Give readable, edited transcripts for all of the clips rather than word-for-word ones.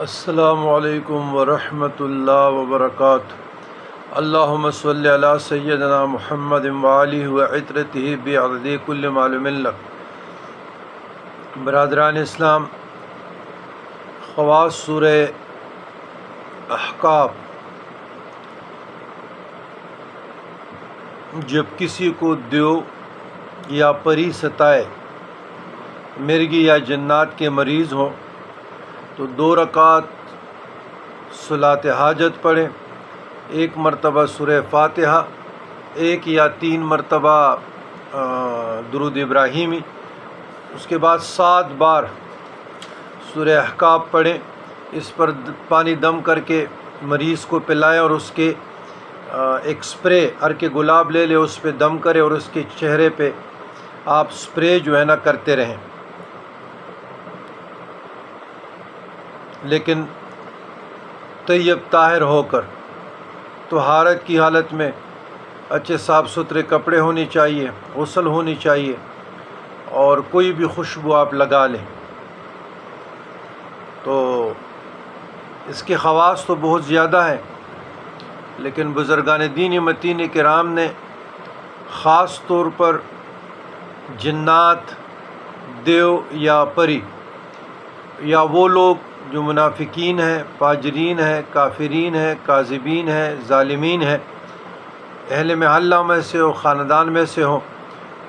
السلام علیکم ورحمۃ اللہ وبرکاتہ۔ اللہم صلی علی سیدنا محمد وآلہ وعطرتہ بعدد کل معلوم لک۔ برادران اسلام، خواص سورہ احقاف۔ جب کسی کو دیو یا پری ستائے، مرگی یا جنات کے مریض ہوں، تو 2 رکعت صلاۃ حاجت پڑھیں، 1 مرتبہ سورہ فاتحہ، 1 یا 3 مرتبہ درود ابراہیمی، اس کے بعد 7 بار سورہ احقاف پڑھیں۔ اس پر پانی دم کر کے مریض کو پلائیں، اور اس کے ایک سپرے عرق گلاب لے لے، اس پہ دم کرے، اور اس کے چہرے پہ آپ سپرے جو ہے نا کرتے رہیں، لیکن طیب طاہر ہو کر، طہارت کی حالت میں، اچھے صاف ستھرے کپڑے ہونے چاہیے، غسل ہونی چاہیے، اور کوئی بھی خوشبو آپ لگا لیں۔ تو اس کے خواص تو بہت زیادہ ہیں، لیکن بزرگان دین متین کرام نے خاص طور پر جنات، دیو یا پری، یا وہ لوگ جو منافقین ہیں، فاجرین ہیں، کافرین ہیں، کاذبین ہیں، ظالمین ہیں، اہل محلہ میں سے ہو، خاندان میں سے ہوں،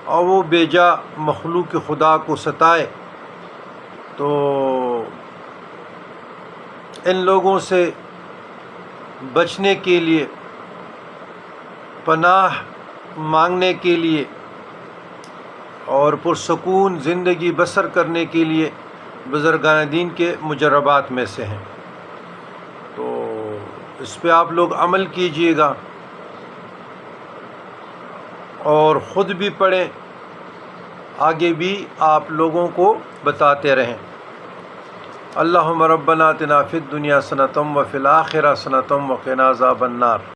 اور وہ بے جا مخلوق خدا کو ستائے، تو ان لوگوں سے بچنے کے لیے، پناہ مانگنے کے لیے، اور پرسکون زندگی بسر کرنے کے لیے بزرگان دین کے مجربات میں سے ہیں۔ تو اس پہ آپ لوگ عمل کیجئے گا، اور خود بھی پڑھیں، آگے بھی آپ لوگوں کو بتاتے رہیں۔ اللہم ربنا آتنا فی الدنیا حسنۃ وفی الآخرۃ حسنۃ وقنا عذاب النار۔